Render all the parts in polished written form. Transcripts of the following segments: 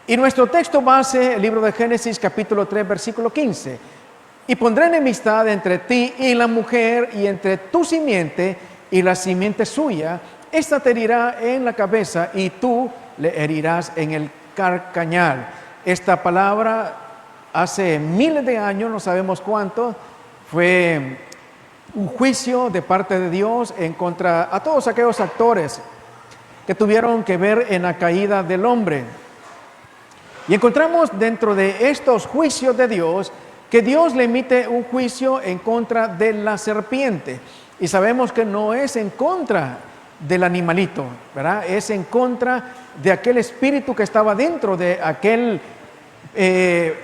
Y nuestro texto base, el libro de Génesis capítulo 3, versículo 15. Y pondré enemistad entre ti y la mujer, y entre tu simiente y la simiente suya. Esta te herirá en la cabeza y tú le herirás en el carcañal. Esta palabra hace miles de años, no sabemos cuánto, fue un juicio de parte de Dios en contra a todos aquellos actores que tuvieron que ver en la caída del hombre. Y encontramos dentro de estos juicios de Dios que Dios le emite un juicio en contra de la serpiente. Y sabemos que no es en contra del animalito, ¿verdad? Es en contra de aquel espíritu que estaba dentro de aquel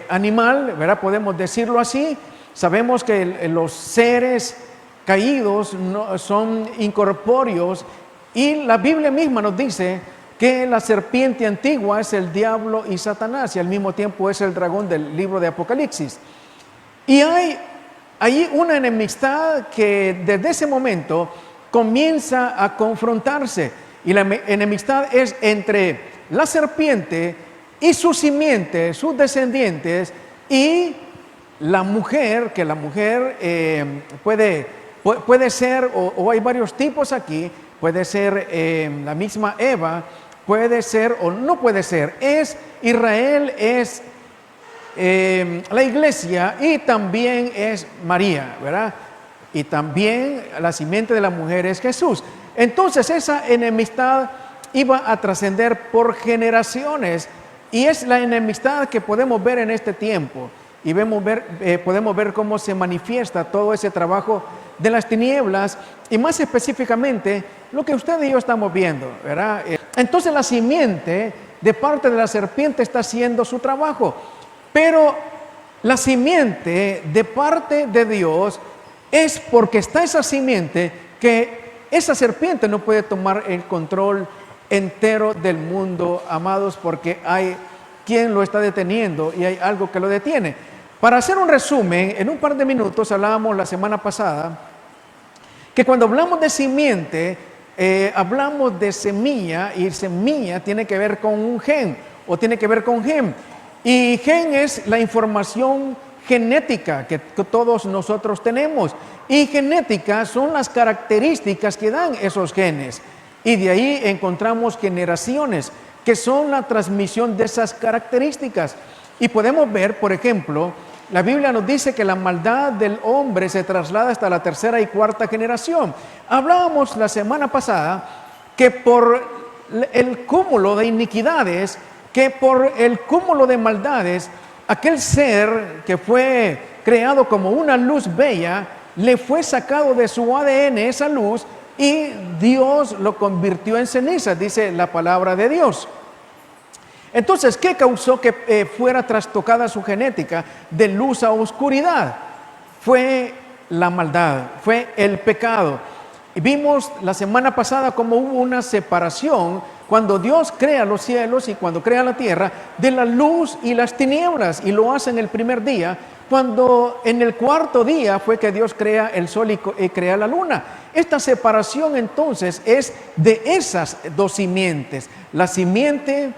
animal, ¿verdad? Podemos decirlo así. Sabemos que los seres caídos no, son incorpóreos, y la Biblia misma nos dice que la serpiente antigua es el diablo y Satanás, y al mismo tiempo es el dragón del libro de Apocalipsis. Y hay ahí una enemistad que desde ese momento comienza a confrontarse, y la enemistad es entre la serpiente y su simiente, sus descendientes, y la mujer, que la mujer puede ser, o hay varios tipos aquí, puede ser la misma Eva, puede ser o no puede ser. Es Israel, es la iglesia, y también es María, ¿verdad? Y también la simiente de la mujer es Jesús. Entonces esa enemistad iba a trascender por generaciones, y es la enemistad que podemos ver en este tiempo. Y podemos ver cómo se manifiesta todo ese trabajo de las tinieblas, y más específicamente lo que usted y yo estamos viendo, ¿verdad? Entonces la simiente de parte de la serpiente está haciendo su trabajo, pero la simiente de parte de Dios es porque está esa simiente que esa serpiente no puede tomar el control entero del mundo, amados, porque hay quien lo está deteniendo y hay algo que lo detiene. Para hacer un resumen, en un par de minutos hablábamos la semana pasada que cuando hablamos de simiente, hablamos de semilla, y semilla tiene que ver con un gen, o tiene que ver con gen. Y gen es la información genética que todos nosotros tenemos, y genética son las características que dan esos genes, y de ahí encontramos generaciones, que son la transmisión de esas características. Y podemos ver, por ejemplo, la Biblia nos dice que la maldad del hombre se traslada hasta la tercera y cuarta generación. Hablábamos la semana pasada que por el cúmulo de iniquidades, que por el cúmulo de maldades, aquel ser que fue creado como una luz bella, le fue sacado de su ADN esa luz, y Dios lo convirtió en ceniza, dice la palabra de Dios. Entonces, ¿qué causó que fuera trastocada su genética de luz a oscuridad? Fue la maldad, fue el pecado. Y vimos la semana pasada cómo hubo una separación cuando Dios crea los cielos y cuando crea la tierra, de la luz y las tinieblas, y lo hace en el primer día, cuando en el cuarto día fue que Dios crea el sol y crea la luna. Esta separación entonces es de esas dos simientes, la simiente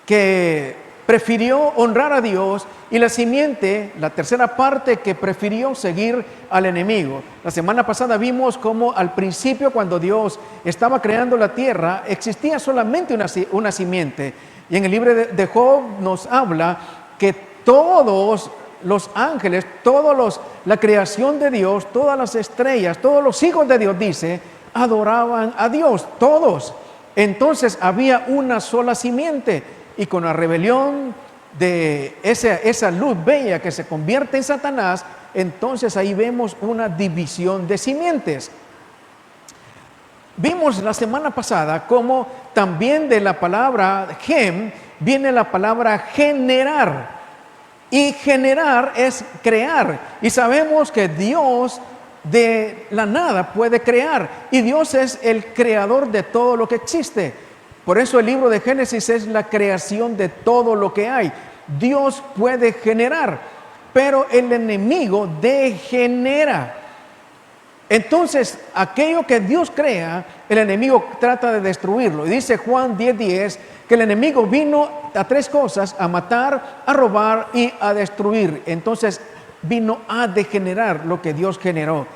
que prefirió honrar a Dios, y la simiente, la tercera parte, que prefirió seguir al enemigo. La semana pasada vimos cómo al principio, cuando Dios estaba creando la tierra, existía solamente una simiente, y en el libro de Job nos habla que todos los ángeles, la creación de Dios, todas las estrellas, todos los hijos de Dios, dice, adoraban a Dios, todos. Entonces había una sola simiente, y con la rebelión de esa luz bella que se convierte en Satanás, entonces ahí vemos una división de simientes. Vimos la semana pasada cómo también de la palabra gen viene la palabra generar, y generar es crear, y sabemos que Dios de la nada puede crear, y Dios es el creador de todo lo que existe. Por eso el libro de Génesis es la creación de todo lo que hay. Dios puede generar, pero el enemigo degenera. Entonces, aquello que Dios crea, el enemigo trata de destruirlo. Y dice Juan 10:10 que el enemigo vino a tres cosas: a matar, a robar y a destruir. Entonces, vino a degenerar lo que Dios generó.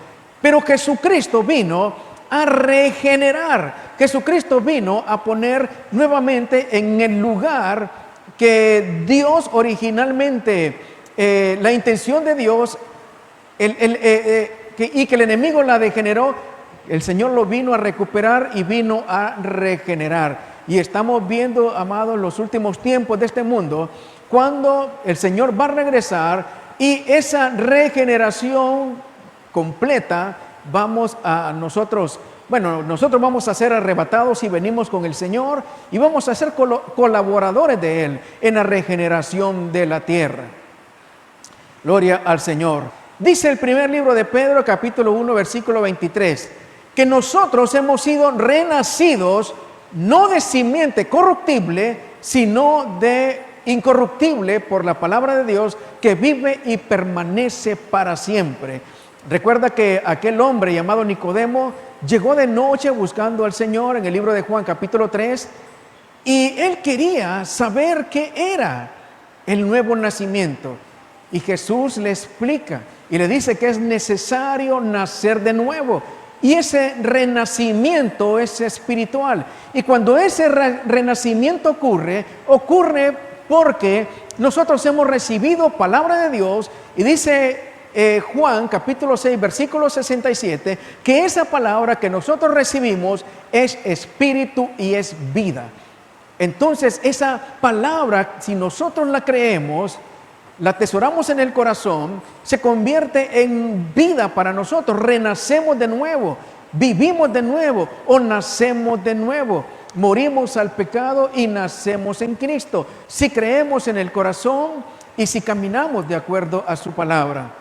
Pero Jesucristo vino a regenerar. Jesucristo vino a poner nuevamente en el lugar que Dios originalmente, la intención de Dios, y que el enemigo la degeneró. El Señor lo vino a recuperar y vino a regenerar. Y estamos viendo, amados, los últimos tiempos de este mundo, cuando el Señor va a regresar y esa regeneración completa, nosotros vamos a ser arrebatados y venimos con el Señor y vamos a ser colaboradores de Él en la regeneración de la tierra. Gloria al Señor. Dice el primer libro de Pedro, capítulo 1, versículo 23, que nosotros hemos sido renacidos no de simiente corruptible, sino de incorruptible por la palabra de Dios, que vive y permanece para siempre. Recuerda que aquel hombre llamado Nicodemo llegó de noche buscando al Señor en el libro de Juan capítulo 3, y él quería saber qué era el nuevo nacimiento. Y Jesús le explica y le dice que es necesario nacer de nuevo. Y ese renacimiento es espiritual. Y cuando ese renacimiento ocurre porque nosotros hemos recibido palabra de Dios. Y dice Juan capítulo 6 versículo 67 que esa palabra que nosotros recibimos es espíritu y es vida. Entonces esa palabra, si nosotros la creemos, la atesoramos en el corazón, se convierte en vida para nosotros. Renacemos de nuevo, vivimos de nuevo o nacemos de nuevo. Morimos al pecado y nacemos en Cristo, si creemos en el corazón y si caminamos de acuerdo a su palabra.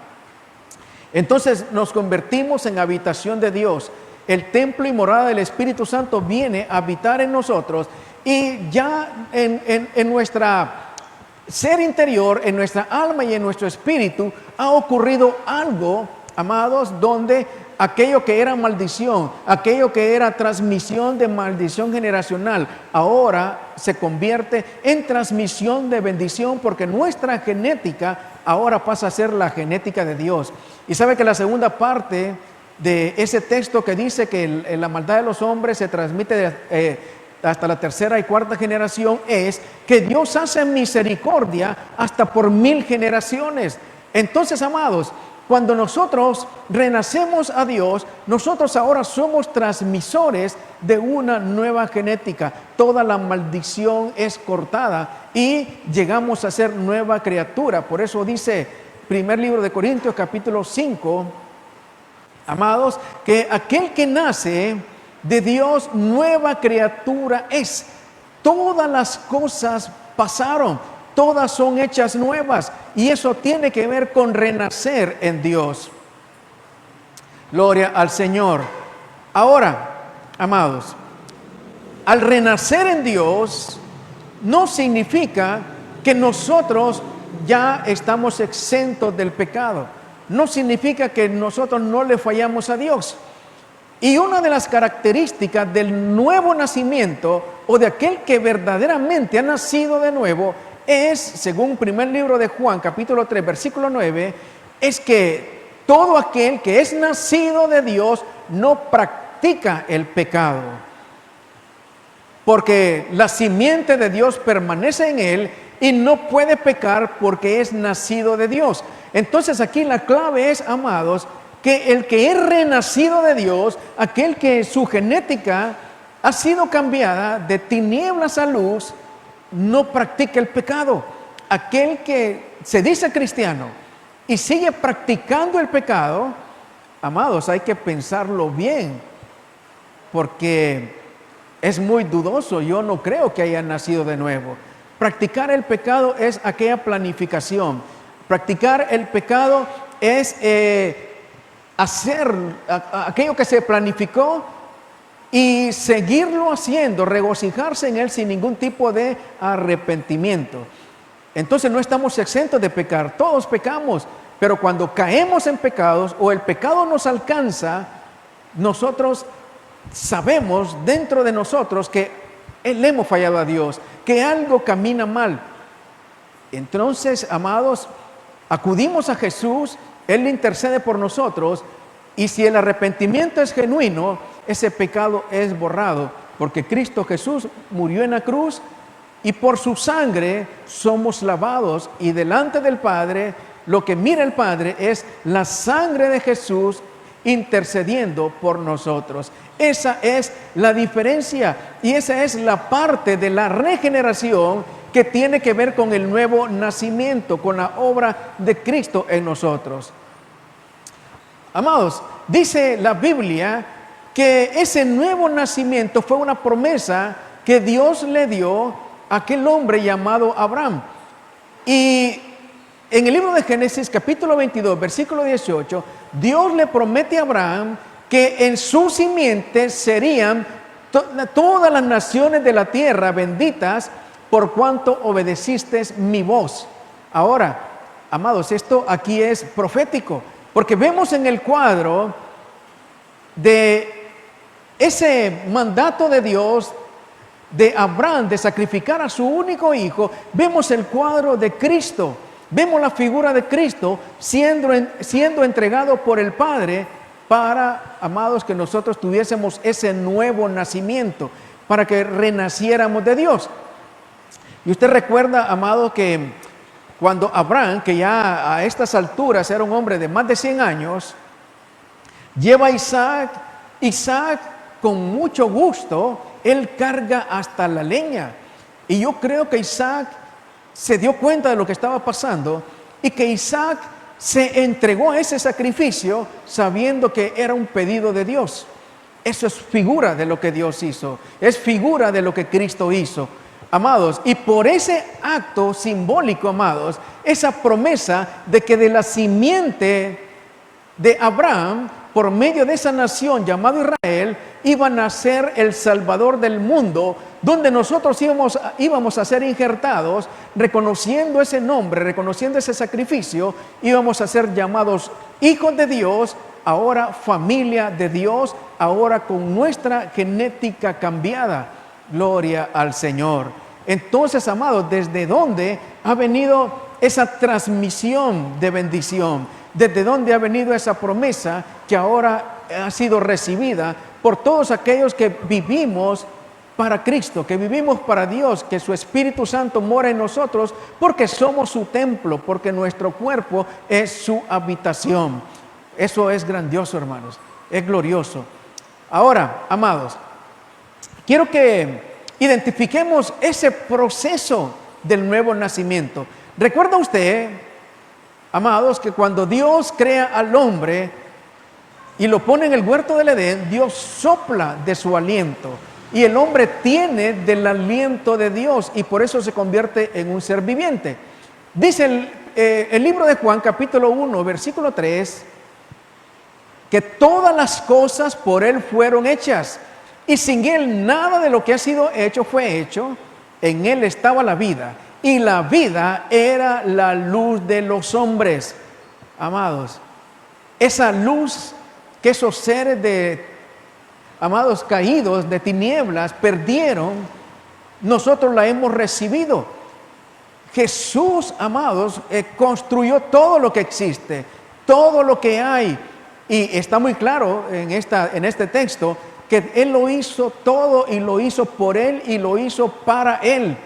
Entonces nos convertimos en habitación de Dios. El templo y morada del Espíritu Santo viene a habitar en nosotros, y ya en nuestra ser interior, en nuestra alma y en nuestro espíritu ha ocurrido algo, amados, donde aquello que era maldición, aquello que era transmisión de maldición generacional, ahora se convierte en transmisión de bendición, porque nuestra genética ahora pasa a ser la genética de Dios. Y sabe que la segunda parte de ese texto que dice que la maldad de los hombres se transmite hasta la tercera y cuarta generación, es que Dios hace misericordia hasta por 1000 generaciones. Entonces, amados, cuando nosotros renacemos a Dios, nosotros ahora somos transmisores de una nueva genética. Toda la maldición es cortada y llegamos a ser nueva criatura. Por eso dice primer libro de Corintios capítulo 5, amados, que aquel que nace de Dios, nueva criatura es. Todas las cosas pasaron, todas son hechas nuevas, y eso tiene que ver con renacer en Dios. Gloria al Señor. Ahora, amados, al renacer en Dios no significa que nosotros ya estamos exentos del pecado. No significa que nosotros no le fallamos a Dios. Y una de las características del nuevo nacimiento, o de aquel que verdaderamente ha nacido de nuevo, es, según primer libro de Juan, capítulo 3, versículo 9, es que todo aquel que es nacido de Dios no practica el pecado, porque la simiente de Dios permanece en él y no puede pecar porque es nacido de Dios. Entonces aquí la clave es, amados, que el que es renacido de Dios, aquel que su genética ha sido cambiada de tinieblas a luz, no practica el pecado. Aquel que se dice cristiano y sigue practicando el pecado, amados, hay que pensarlo bien, porque es muy dudoso. Yo no creo que haya nacido de nuevo. Practicar el pecado es aquella planificación. Practicar el pecado es hacer aquello que se planificó y seguirlo haciendo, regocijarse en él sin ningún tipo de arrepentimiento. Entonces no estamos exentos de pecar, todos pecamos, pero cuando caemos en pecados o el pecado nos alcanza, nosotros sabemos dentro de nosotros que le hemos fallado a Dios, que algo camina mal. Entonces, amados, acudimos a Jesús, Él intercede por nosotros, y si el arrepentimiento es genuino, ese pecado es borrado, porque Cristo Jesús murió en la cruz y por su sangre somos lavados, y delante del Padre, lo que mira el Padre es la sangre de Jesús intercediendo por nosotros. Esa es la diferencia y esa es la parte de la regeneración que tiene que ver con el nuevo nacimiento, con la obra de Cristo en nosotros. Amados, dice la Biblia que ese nuevo nacimiento fue una promesa que Dios le dio a aquel hombre llamado Abraham. Y en el libro de Génesis, capítulo 22, versículo 18, Dios le promete a Abraham que en su simiente serían todas las naciones de la tierra benditas por cuanto obedeciste mi voz. Ahora, amados, esto aquí es profético, porque vemos en el cuadro de ese mandato de Dios de Abraham de sacrificar a su único hijo, vemos el cuadro de Cristo, vemos la figura de Cristo siendo entregado por el Padre para, amados, que nosotros tuviésemos ese nuevo nacimiento, para que renaciéramos de Dios. Y usted recuerda, amado, que cuando Abraham, que ya a estas alturas era un hombre de más de 100 años, lleva a Isaac con mucho gusto, él carga hasta la leña. Y yo creo que Isaac se dio cuenta de lo que estaba pasando y que Isaac se entregó a ese sacrificio sabiendo que era un pedido de Dios. Eso es figura de lo que Dios hizo, es figura de lo que Cristo hizo, amados. Y por ese acto simbólico, amados, esa promesa de que de la simiente de Abraham, por medio de esa nación llamada Israel, iba a nacer el Salvador del mundo, donde nosotros íbamos a ser injertados, reconociendo ese nombre, reconociendo ese sacrificio, íbamos a ser llamados hijos de Dios, ahora familia de Dios, ahora con nuestra genética cambiada. Gloria al Señor. Entonces, amados, ¿desde dónde ha venido esa transmisión de bendición? ¿Desde dónde ha venido esa promesa que ahora ha sido recibida por todos aquellos que vivimos para Cristo, que vivimos para Dios, que su Espíritu Santo mora en nosotros, porque somos su templo, porque nuestro cuerpo es su habitación? Eso es grandioso, hermanos, es glorioso. Ahora, amados, quiero que identifiquemos ese proceso del nuevo nacimiento. ¿Recuerda usted, amados, que cuando Dios crea al hombre y lo pone en el huerto del Edén, Dios sopla de su aliento y el hombre tiene del aliento de Dios y por eso se convierte en un ser viviente? Dice el libro de Juan, capítulo 1, versículo 3, que todas las cosas por Él fueron hechas y sin Él nada de lo que ha sido hecho fue hecho. En Él estaba la vida y la vida era la luz de los hombres. Amados, esa luz que esos seres amados, caídos de tinieblas perdieron, nosotros la hemos recibido. Jesús, amados, construyó todo lo que existe, todo lo que hay. Y está muy claro en este texto que Él lo hizo todo y lo hizo por Él y lo hizo para Él.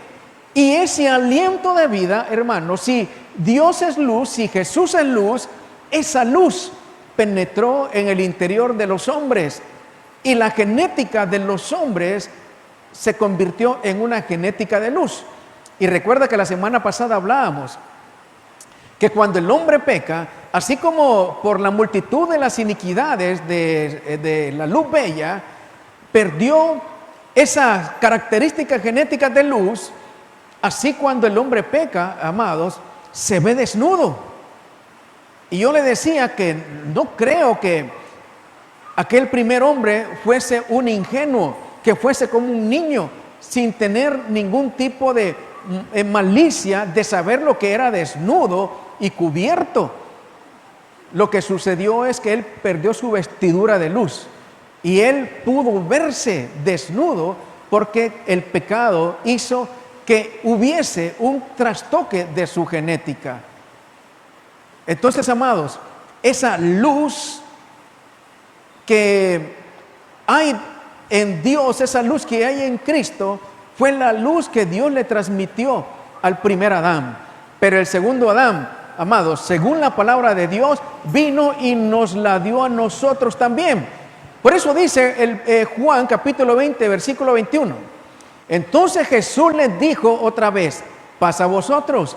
Y ese aliento de vida, hermanos, si Dios es luz, si Jesús es luz, esa luz penetró en el interior de los hombres y la genética de los hombres se convirtió en una genética de luz. Y recuerda que la semana pasada hablábamos que cuando el hombre peca, así como por la multitud de las iniquidades de la luz bella, perdió esa característica genética de luz, así cuando el hombre peca, amados, se ve desnudo. Y yo le decía que no creo que aquel primer hombre fuese un ingenuo, que fuese como un niño, sin tener ningún tipo de malicia de saber lo que era desnudo y cubierto. Lo que sucedió es que él perdió su vestidura de luz Y él pudo verse desnudo porque el pecado hizo que hubiese un trastoque de su genética. Entonces, amados, esa luz que hay en Dios, esa luz que hay en Cristo, fue la luz que Dios le transmitió al primer Adán. Pero el segundo Adán, amados, según la palabra de Dios, vino y nos la dio a nosotros también. Por eso dice Juan capítulo 20, versículo 21. Entonces Jesús les dijo otra vez: paz a vosotros.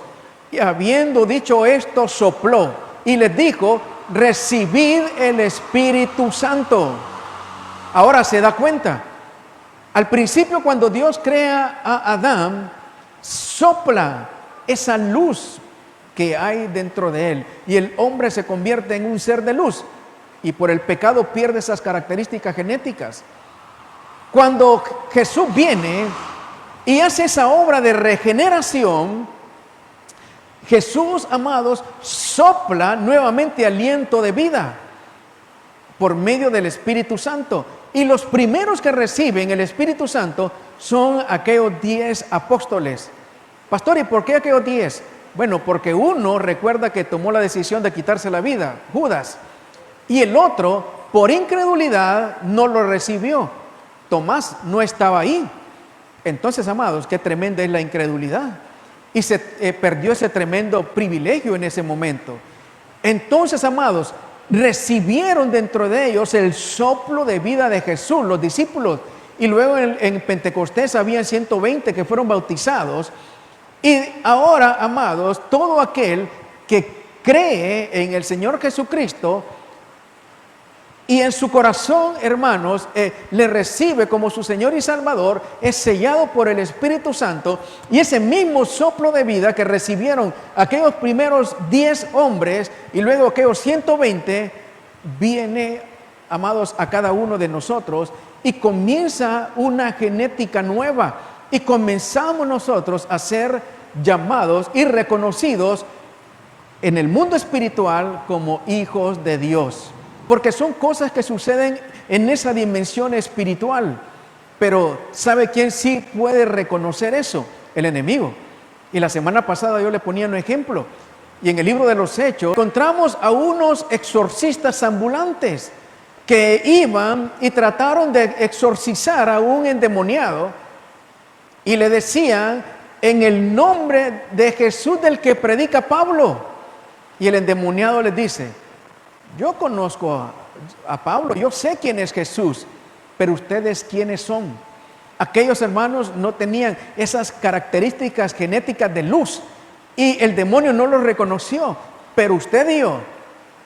Y habiendo dicho esto, sopló y les dijo: recibid el Espíritu Santo. Ahora se da cuenta. Al principio, cuando Dios crea a Adán, sopla esa luz que hay dentro de él, y el hombre se convierte en un ser de luz, y por el pecado pierde esas características genéticas. Cuando Jesús viene y hace esa obra de regeneración, Jesús, amados, sopla nuevamente aliento de vida por medio del Espíritu Santo. Y los primeros que reciben el Espíritu Santo son aquellos 10 apóstoles. Pastor, ¿y por qué aquellos 10? Bueno, porque uno recuerda que tomó la decisión de quitarse la vida, Judas. Y el otro, por incredulidad, no lo recibió. Tomás no estaba ahí. Entonces, amados, qué tremenda es la incredulidad. Y se perdió ese tremendo privilegio en ese momento. Entonces, amados, recibieron dentro de ellos el soplo de vida de Jesús, los discípulos. Y luego en Pentecostés habían 120 que fueron bautizados. Y ahora, amados, todo aquel que cree en el Señor Jesucristo y en su corazón, hermanos, le recibe como su Señor y Salvador, es sellado por el Espíritu Santo, y ese mismo soplo de vida que recibieron aquellos primeros 10 hombres y luego aquellos 120, viene, amados, a cada uno de nosotros, y comienza una genética nueva, y comenzamos nosotros a ser llamados y reconocidos en el mundo espiritual como hijos de Dios. Porque son cosas que suceden en esa dimensión espiritual. Pero ¿sabe quién sí puede reconocer eso? El enemigo. Y la semana pasada yo le ponía un ejemplo. Y en el libro de los Hechos encontramos a unos exorcistas ambulantes que iban y trataron de exorcizar a un endemoniado. Y le decían: en el nombre de Jesús del que predica Pablo. Y el endemoniado les dice: yo conozco a Pablo, yo sé quién es Jesús, pero ustedes quiénes son. Aquellos hermanos no tenían esas características genéticas de luz y el demonio no los reconoció. Pero usted y yo,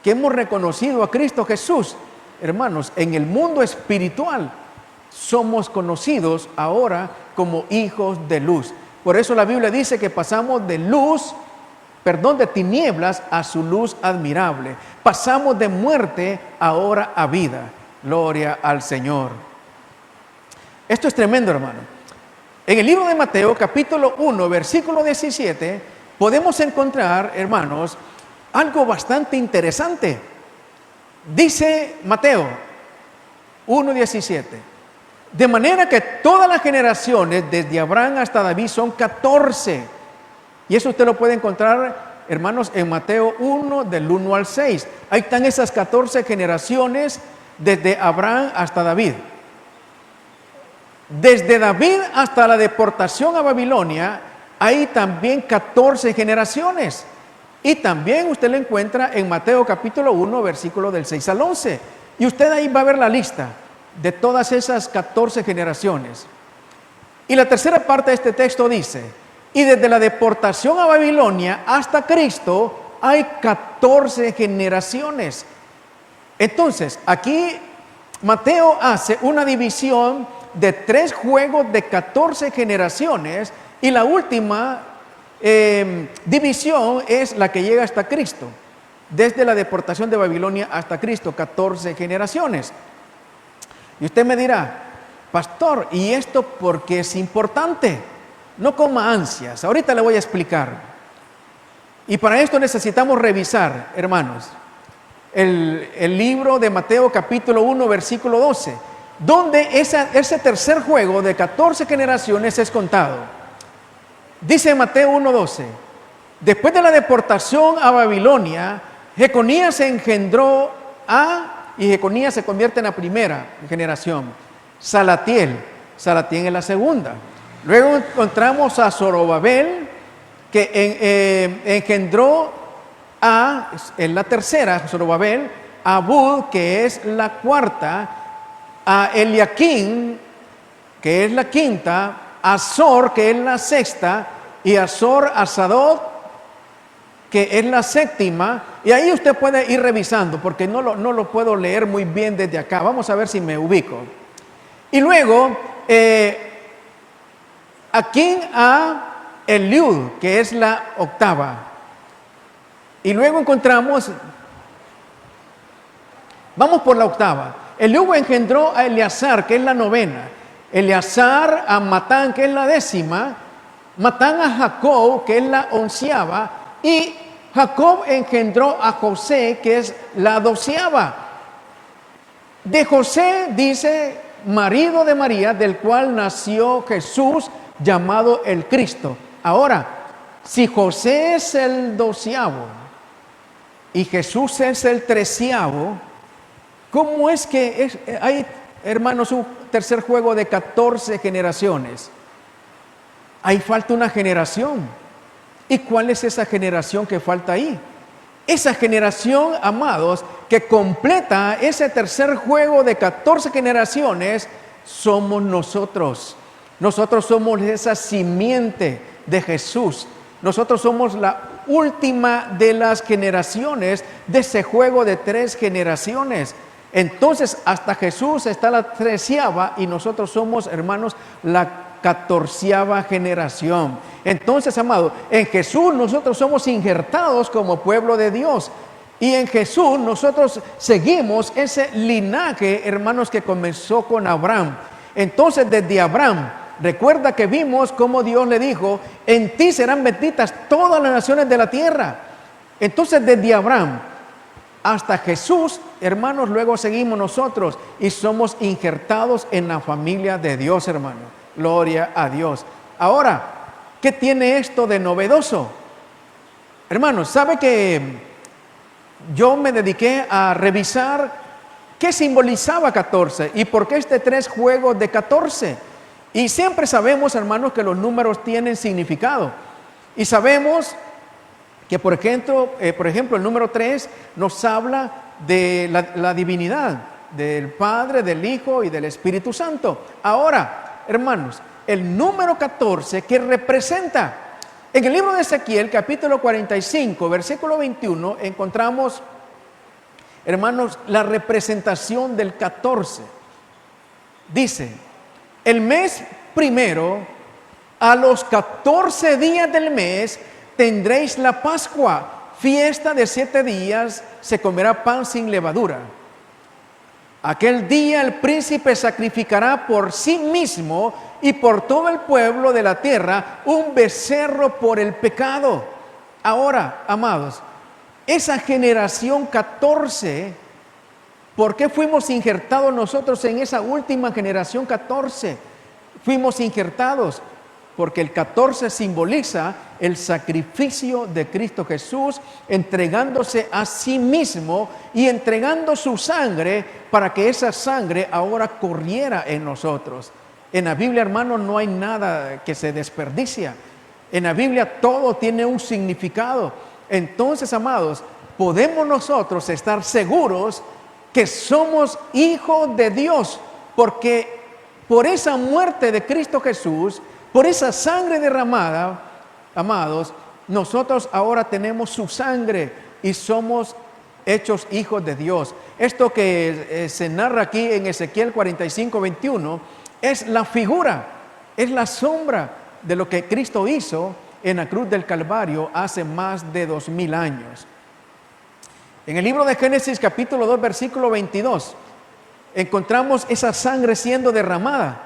que hemos reconocido a Cristo Jesús, hermanos, en el mundo espiritual somos conocidos ahora como hijos de luz. Por eso la Biblia dice que pasamos de de tinieblas a su luz admirable. Pasamos de muerte ahora a vida. Gloria al Señor. Esto es tremendo, hermano. En el libro de Mateo, capítulo 1, versículo 17, podemos encontrar, hermanos, algo bastante interesante. Dice Mateo 1:17: de manera que todas las generaciones, desde Abraham hasta David, son 14. Y eso usted lo puede encontrar, hermanos, en Mateo 1, del 1 al 6. Ahí están esas 14 generaciones desde Abraham hasta David. Desde David hasta la deportación a Babilonia, hay también 14 generaciones. Y también usted lo encuentra en Mateo capítulo 1, versículo del 6 al 11. Y usted ahí va a ver la lista de todas esas 14 generaciones. Y la tercera parte de este texto dice: y desde la deportación a Babilonia hasta Cristo hay 14 generaciones. Entonces, aquí Mateo hace una división de 3 juegos de 14 generaciones, y la última división es la que llega hasta Cristo. Desde la deportación de Babilonia hasta Cristo, 14 generaciones. Y usted me dirá: pastor, ¿y esto por qué es importante? No coma ansias, ahorita le voy a explicar. Y para esto necesitamos revisar, hermanos, el libro de Mateo capítulo 1 versículo 12, donde ese tercer juego de 14 generaciones es contado. Dice Mateo 1:12, después de la deportación a Babilonia, Jeconías engendró y Jeconías se convierte en la primera generación, Salatiel es la segunda. Luego encontramos a Zorobabel, que engendró en la tercera, Zorobabel, a Abud, que es la cuarta, a Eliaquín, que es la quinta, a Azor, que es la sexta, y a Zadok, que es la séptima. Y ahí usted puede ir revisando, porque no lo puedo leer muy bien desde acá. Vamos a ver si me ubico. Y luego, aquí a Eliud, que es la octava. Y luego encontramos, vamos por la octava. Eliud engendró a Eleazar, que es la novena. Eleazar a Matán, que es la décima. Matán a Jacob, que es la onceava. Y Jacob engendró a José, que es la doceava. De José dice, marido de María, del cual nació Jesús, llamado el Cristo. Ahora, si José es el doceavo y Jesús es el treceavo, ¿cómo es que hay, hermanos, un tercer juego de 14 generaciones? Ahí falta una generación. ¿Y cuál es esa generación que falta ahí? Esa generación, amados, que completa ese tercer juego de 14 generaciones, somos nosotros. Nosotros somos esa simiente de Jesús. Nosotros somos la última de las generaciones de ese juego de 3 generaciones. Entonces, hasta Jesús está la treceava y nosotros somos, hermanos, la 14ª generación. Entonces, amado, en Jesús nosotros somos injertados como pueblo de Dios. Y en Jesús nosotros seguimos ese linaje, hermanos, que comenzó con Abraham. Entonces, desde Abraham, recuerda que vimos cómo Dios le dijo, en ti serán benditas todas las naciones de la tierra. Entonces, desde Abraham hasta Jesús, hermanos, luego seguimos nosotros y somos injertados en la familia de Dios, hermano. Gloria a Dios. Ahora, ¿qué tiene esto de novedoso? Hermanos, ¿sabe que yo me dediqué a revisar qué simbolizaba 14 y por qué este 3 juegos de 14? Y siempre sabemos, hermanos, que los números tienen significado. Y sabemos que, por ejemplo, el número 3 nos habla de la divinidad, del Padre, del Hijo y del Espíritu Santo. Ahora, hermanos, el número 14 que representa, en el libro de Ezequiel, capítulo 45, versículo 21, encontramos, hermanos, la representación del 14. Dice, el mes primero, a los 14 días del mes, tendréis la Pascua, fiesta de 7 días, se comerá pan sin levadura. Aquel día el príncipe sacrificará por sí mismo y por todo el pueblo de la tierra un becerro por el pecado. Ahora, amados, esa generación 14, ¿por qué fuimos injertados nosotros en esa última generación 14? Fuimos injertados porque el 14 simboliza el sacrificio de Cristo Jesús, entregándose a sí mismo y entregando su sangre para que esa sangre ahora corriera en nosotros. En la Biblia, hermano, no hay nada que se desperdicia. En la Biblia todo tiene un significado. Entonces, amados, podemos nosotros estar seguros que somos hijos de Dios, porque por esa muerte de Cristo Jesús, por esa sangre derramada, amados, nosotros ahora tenemos su sangre y somos hechos hijos de Dios. Esto que se narra aquí en Ezequiel 45, 21, es la figura, es la sombra de lo que Cristo hizo en la cruz del Calvario hace más de 2000 años. En el libro de Génesis capítulo 2, versículo 22, encontramos esa sangre siendo derramada.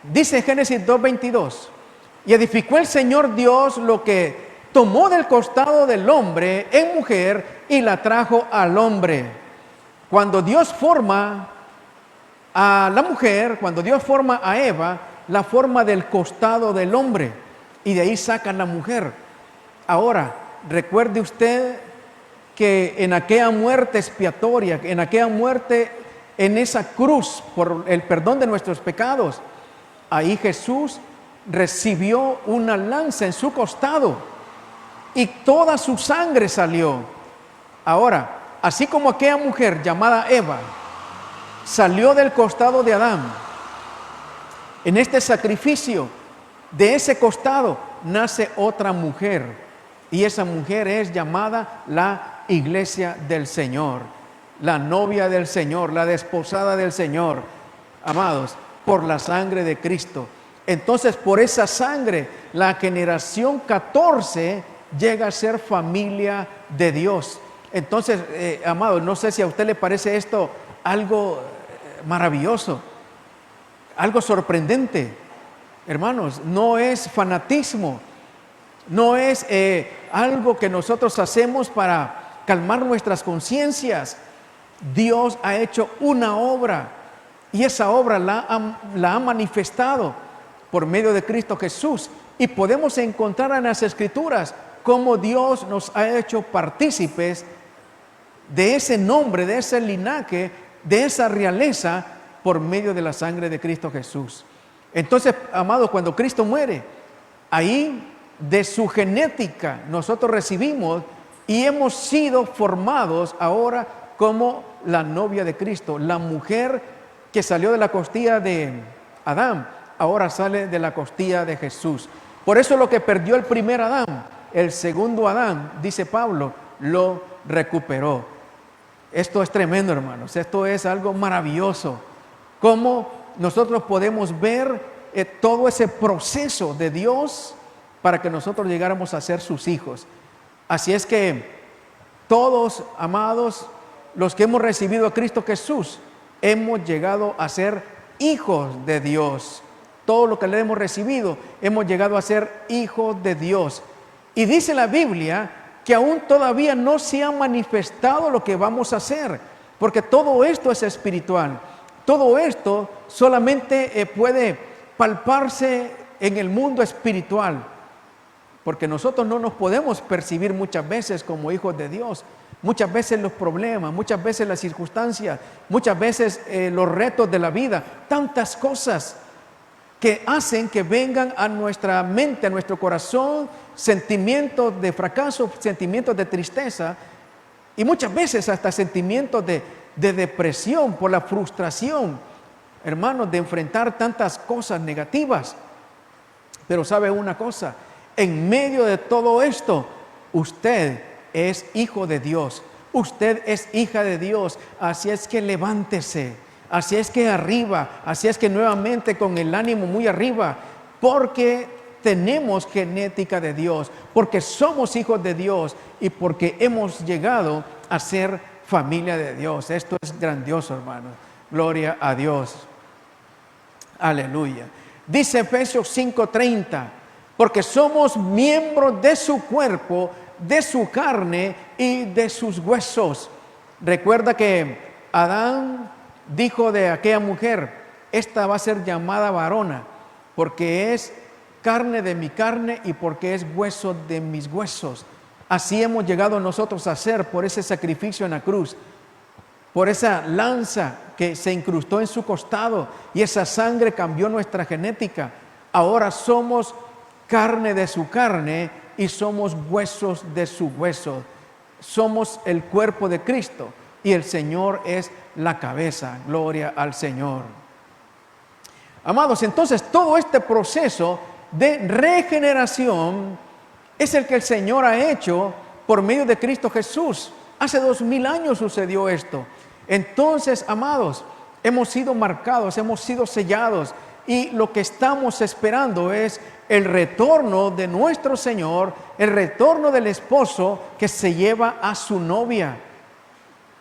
Dice Génesis 2:22, y edificó el Señor Dios lo que tomó del costado del hombre en mujer y la trajo al hombre. Cuando Dios forma a la mujer, cuando Dios forma a Eva, la forma del costado del hombre, y de ahí saca la mujer. Ahora, recuerde usted que en aquella muerte expiatoria, en aquella muerte en esa cruz por el perdón de nuestros pecados, ahí Jesús recibió una lanza en su costado y toda su sangre salió. Ahora, así como aquella mujer llamada Eva salió del costado de Adán, en este sacrificio de ese costado nace otra mujer, y esa mujer es llamada la iglesia del Señor, la novia del Señor, la desposada del Señor, amados, por la sangre de Cristo. Entonces, por esa sangre, la generación 14 llega a ser familia de Dios. Entonces, amados, no sé si a usted le parece esto algo maravilloso, algo sorprendente. Hermanos, no es fanatismo, no es algo que nosotros hacemos para calmar nuestras conciencias. Dios ha hecho una obra, y esa obra la ha manifestado por medio de Cristo Jesús, y podemos encontrar en las Escrituras cómo Dios nos ha hecho partícipes de ese nombre, de ese linaje, de esa realeza, por medio de la sangre de Cristo Jesús. Entonces, amados, cuando Cristo muere, ahí de su genética nosotros recibimos y hemos sido formados ahora como la novia de Cristo. La mujer que salió de la costilla de Adán, ahora sale de la costilla de Jesús. Por eso lo que perdió el primer Adán, el segundo Adán, dice Pablo, lo recuperó. Esto es tremendo, hermanos. Esto es algo maravilloso. Cómo nosotros podemos ver todo ese proceso de Dios para que nosotros llegáramos a ser sus hijos. Así es que todos, amados, los que hemos recibido a Cristo Jesús, hemos llegado a ser hijos de Dios. Todo lo que le hemos recibido, hemos llegado a ser hijos de Dios. Y dice la Biblia que aún todavía no se ha manifestado lo que vamos a hacer, porque todo esto es espiritual. Todo esto solamente puede palparse en el mundo espiritual, porque nosotros no nos podemos percibir muchas veces como hijos de Dios. Muchas veces los problemas, muchas veces las circunstancias, muchas veces los retos de la vida, tantas cosas que hacen que vengan a nuestra mente, a nuestro corazón, sentimientos de fracaso, sentimientos de tristeza, y muchas veces hasta sentimientos de depresión por la frustración, hermanos, de enfrentar tantas cosas negativas. Pero sabe una cosa, en medio de todo esto, usted es hijo de Dios, usted es hija de Dios. Así es que levántese, así es que arriba, así es que nuevamente con el ánimo muy arriba, porque tenemos genética de Dios, porque somos hijos de Dios y porque hemos llegado a ser familia de Dios. Esto es grandioso, hermano. Gloria a Dios. Aleluya. Dice Efesios 5:30, porque somos miembros de su cuerpo, de su carne y de sus huesos. Recuerda que Adán dijo de aquella mujer, esta va a ser llamada varona, porque es carne de mi carne y porque es hueso de mis huesos. Así hemos llegado nosotros a ser por ese sacrificio en la cruz, por esa lanza que se incrustó en su costado, y esa sangre cambió nuestra genética. Ahora somos carne de su carne y somos huesos de su hueso. Somos el cuerpo de Cristo y el Señor es la cabeza. Gloria al Señor. Amados, entonces todo este proceso de regeneración es el que el Señor ha hecho por medio de Cristo Jesús. Hace 2000 años sucedió esto. Entonces, amados, hemos sido marcados, hemos sido sellados, y lo que estamos esperando es el retorno de nuestro Señor, el retorno del esposo que se lleva a su novia,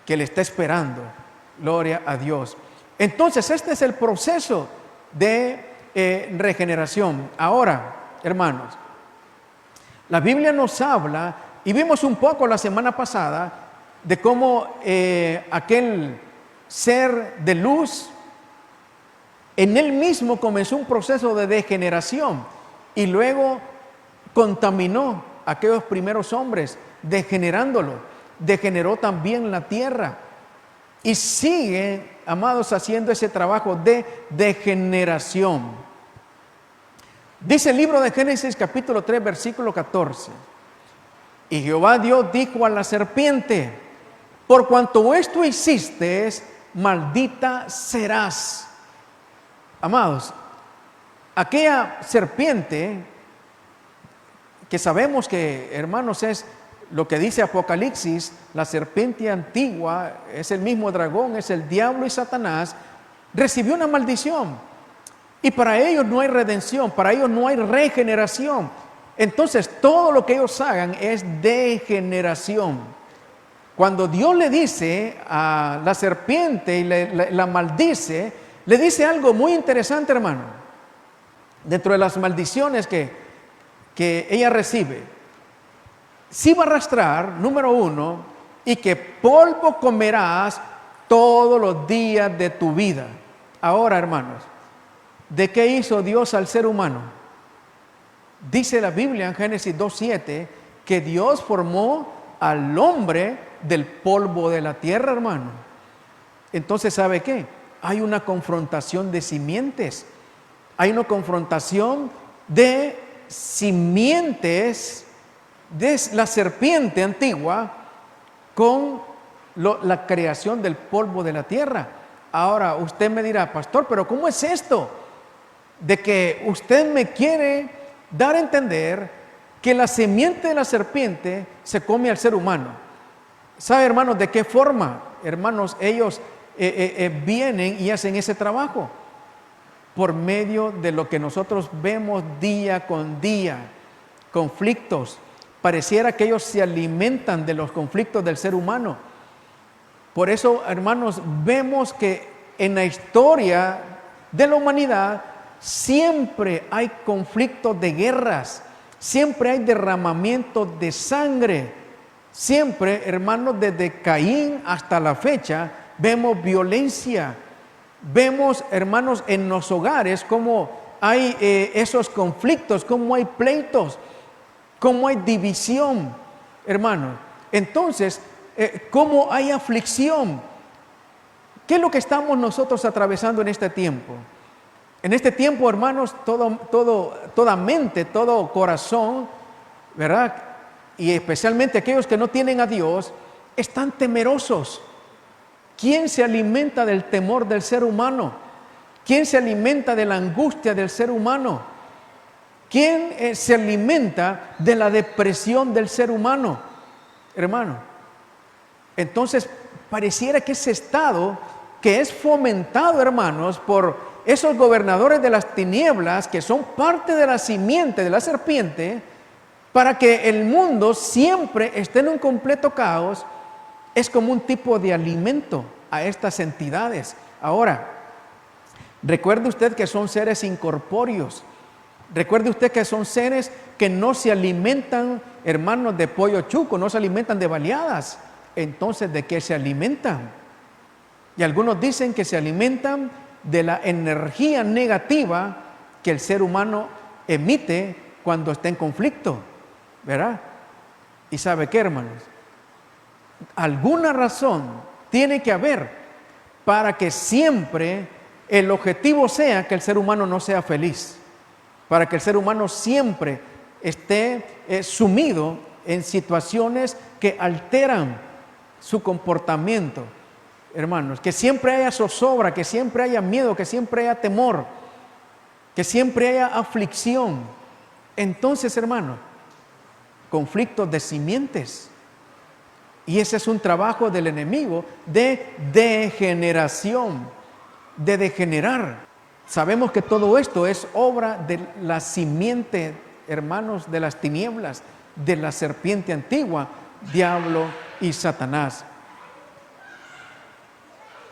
que le está esperando. Gloria a Dios. Entonces, este es el proceso de regeneración. Ahora, hermanos, la Biblia nos habla, y vimos un poco la semana pasada, de cómo aquel ser de luz en él mismo comenzó un proceso de degeneración y luego contaminó a aquellos primeros hombres, degenerándolo. Degeneró también la tierra y sigue, amados, haciendo ese trabajo de degeneración. Dice el libro de Génesis capítulo 3 versículo 14: y Jehová Dios dijo a la serpiente: por cuanto esto hiciste, maldita serás. Amados, aquella serpiente que sabemos que, hermanos, es lo que dice Apocalipsis, la serpiente antigua, es el mismo dragón, es el diablo y Satanás, recibió una maldición. Y para ellos no hay redención, para ellos no hay regeneración. Entonces todo lo que ellos hagan es degeneración. Cuando Dios le dice a la serpiente y la maldice, le dice algo muy interesante, hermano. Dentro de las maldiciones que ella recibe, sí va a arrastrar, número 1, y que polvo comerás todos los días de tu vida. Ahora, hermanos, ¿de qué hizo Dios al ser humano? Dice la Biblia en Génesis 2:7 que Dios formó al hombre del polvo de la tierra, hermano. Entonces, ¿sabe qué? Hay una confrontación de simientes. Hay una confrontación de simientes de la serpiente antigua con la creación del polvo de la tierra. Ahora usted me dirá: pastor, pero ¿cómo es esto? De que usted me quiere dar a entender que la simiente de la serpiente se come al ser humano. ¿Sabe, hermanos, de qué forma? Hermanos, ellos vienen y hacen ese trabajo por medio de lo que nosotros vemos día con día, conflictos. Pareciera que ellos se alimentan de los conflictos del ser humano. Por eso, hermanos, vemos que en la historia de la humanidad siempre hay conflictos de guerras, siempre hay derramamiento de sangre, siempre, hermanos, desde Caín hasta la fecha vemos violencia. Vemos, hermanos, en los hogares cómo hay esos conflictos, cómo hay pleitos, cómo hay división, hermanos. Entonces, cómo hay aflicción. ¿Qué es lo que estamos nosotros atravesando en este tiempo? En este tiempo, hermanos, toda mente, todo corazón, ¿verdad? Y especialmente aquellos que no tienen a Dios, están temerosos. ¿Quién se alimenta del temor del ser humano? ¿Quién se alimenta de la angustia del ser humano? ¿Quién se alimenta de la depresión del ser humano, hermano? Entonces, pareciera que ese estado que es fomentado, hermanos, por esos gobernadores de las tinieblas, que son parte de la simiente de la serpiente, para que el mundo siempre esté en un completo caos, es como un tipo de alimento a estas entidades. Ahora, recuerde usted que son seres incorpóreos. Recuerde usted que son seres que no se alimentan, hermanos, de pollo chuco, no se alimentan de baleadas. Entonces, ¿de qué se alimentan? Y algunos dicen que se alimentan de la energía negativa que el ser humano emite cuando está en conflicto, ¿verdad? ¿Y sabe qué, hermanos? Alguna razón tiene que haber para que siempre el objetivo sea que el ser humano no sea feliz, para que el ser humano siempre esté sumido en situaciones que alteran su comportamiento, hermanos, que siempre haya zozobra, que siempre haya miedo, que siempre haya temor, que siempre haya aflicción. Entonces, hermanos, conflictos de simientes. Y ese es un trabajo del enemigo de degeneración, de degenerar. Sabemos que todo esto es obra de la simiente, hermanos, de las tinieblas, de la serpiente antigua, diablo y Satanás.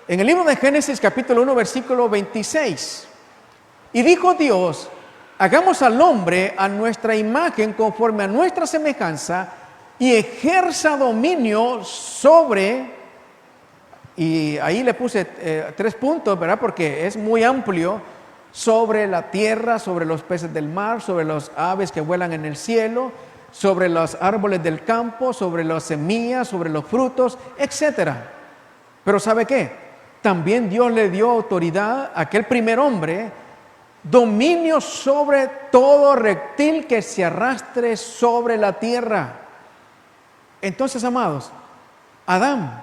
En el libro de Génesis capítulo 1 versículo 26, y dijo Dios: hagamos al hombre a nuestra imagen, conforme a nuestra semejanza, y ejerza dominio sobre, y ahí le puse 3 puntos, ¿verdad? Porque es muy amplio, sobre la tierra, sobre los peces del mar, sobre las aves que vuelan en el cielo, sobre los árboles del campo, sobre las semillas, sobre los frutos, etc. Pero ¿sabe qué? También Dios le dio autoridad a aquel primer hombre, dominio sobre todo reptil que se arrastre sobre la tierra. Entonces, amados, Adán,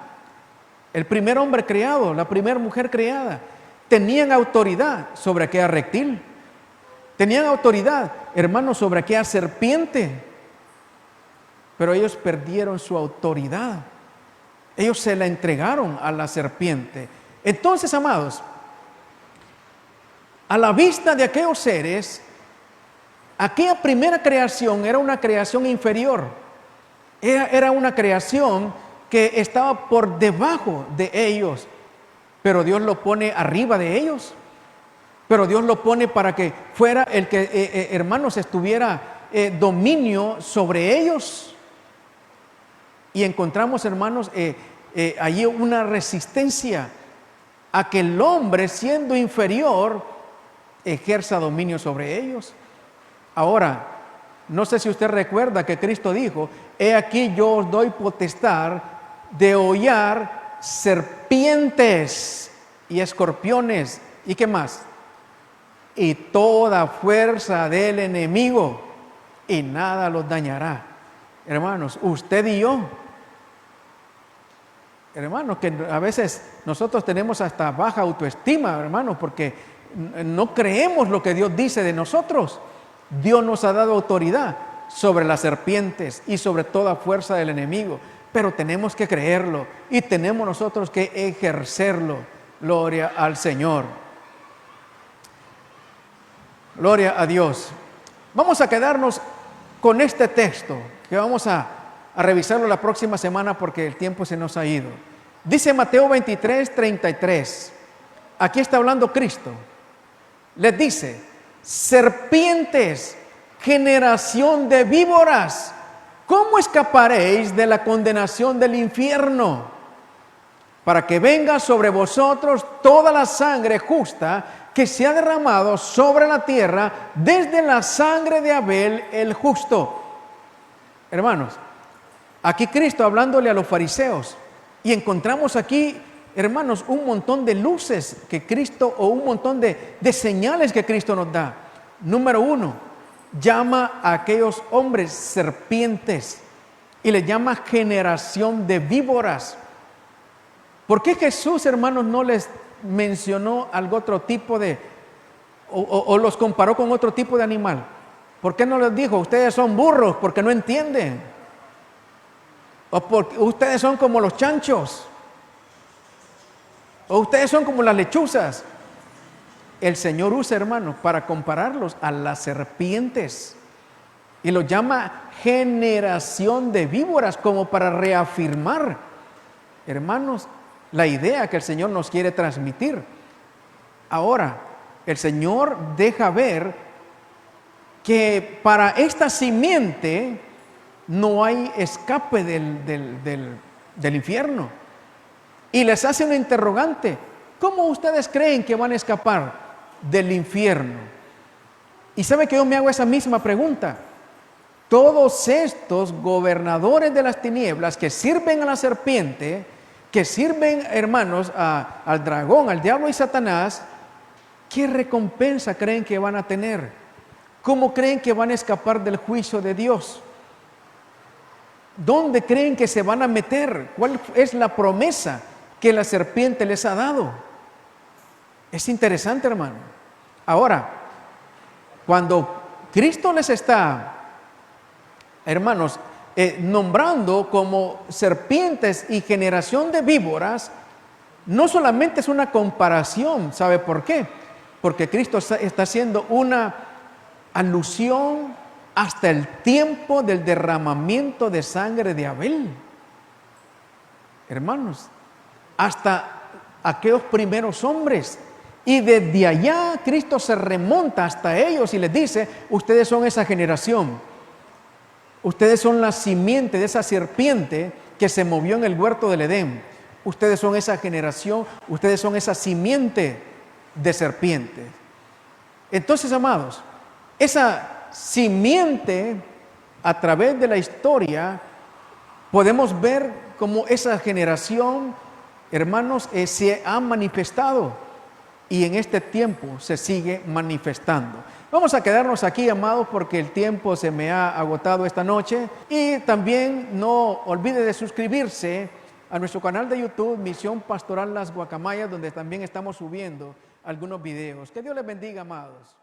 el primer hombre creado, la primera mujer creada, tenían autoridad sobre aquella reptil. Tenían autoridad, hermanos, sobre aquella serpiente. Pero ellos perdieron su autoridad. Ellos se la entregaron a la serpiente. Entonces, amados, a la vista de aquellos seres, aquella primera creación era una creación inferior. Era una creación que estaba por debajo de ellos. Pero Dios lo pone arriba de ellos. Pero Dios lo pone para que fuera el que, hermanos, estuviera dominio sobre ellos. Y encontramos, hermanos, allí una resistencia a que el hombre, siendo inferior, ejerza dominio sobre ellos. Ahora, no sé si usted recuerda que Cristo dijo: he aquí yo os doy potestad de hollar serpientes y escorpiones, ¿y qué más? Y toda fuerza del enemigo, y nada los dañará. Hermanos, usted y yo, hermanos, que a veces nosotros tenemos hasta baja autoestima, hermanos, porque no creemos lo que Dios dice de nosotros. Dios nos ha dado autoridad sobre las serpientes y sobre toda fuerza del enemigo, pero tenemos que creerlo y tenemos nosotros que ejercerlo. Gloria al Señor. Gloria a Dios. Vamos a quedarnos con este texto, que vamos a revisarlo la próxima semana porque el tiempo se nos ha ido. Dice Mateo 23, 33. Aquí está hablando Cristo. Les dice: serpientes, generación de víboras, ¿cómo escaparéis de la condenación del infierno? Para que venga sobre vosotros toda la sangre justa que se ha derramado sobre la tierra, desde la sangre de Abel el justo. Hermanos, aquí Cristo hablándole a los fariseos, y encontramos aquí, hermanos, un montón de luces que Cristo, o un montón de señales que Cristo nos da. Número 1, llama a aquellos hombres serpientes y les llama generación de víboras. ¿Por qué Jesús, hermanos, no les mencionó algún otro tipo de, o los comparó con otro tipo de animal? ¿Por qué no les dijo: ustedes son burros porque no entienden? O porque ustedes son como los chanchos, o ustedes son como las lechuzas. El Señor usa, hermanos, para compararlos a las serpientes, y los llama generación de víboras, como para reafirmar, hermanos, la idea que el Señor nos quiere transmitir. Ahora, el Señor deja ver que para esta simiente no hay escape del infierno. Y les hace una interrogante: ¿cómo ustedes creen que van a escapar del infierno? Y sabe que yo me hago esa misma pregunta. Todos estos gobernadores de las tinieblas que sirven a la serpiente, que sirven, hermanos, al dragón, al diablo y Satanás, ¿qué recompensa creen que van a tener? ¿Cómo creen que van a escapar del juicio de Dios? ¿Dónde creen que se van a meter? ¿Cuál es la promesa que la serpiente les ha dado? Es interesante, hermano. Ahora, cuando Cristo les está, hermanos, nombrando como serpientes y generación de víboras, no solamente es una comparación. ¿Sabe por qué? Porque Cristo está haciendo una alusión hasta el tiempo del derramamiento de sangre de Abel. Hermanos, hasta aquellos primeros hombres. Y desde allá Cristo se remonta hasta ellos y les dice: ustedes son esa generación. Ustedes son la simiente de esa serpiente que se movió en el huerto del Edén. Ustedes son esa generación, ustedes son esa simiente de serpiente. Entonces, amados, esa simiente, a través de la historia, podemos ver cómo esa generación, hermanos, se ha manifestado y en este tiempo se sigue manifestando. Vamos a quedarnos aquí, amados, porque el tiempo se me ha agotado esta noche. Y también no olvide de suscribirse a nuestro canal de YouTube, Misión Pastoral Las Guacamayas, donde también estamos subiendo algunos videos. Que Dios les bendiga, amados.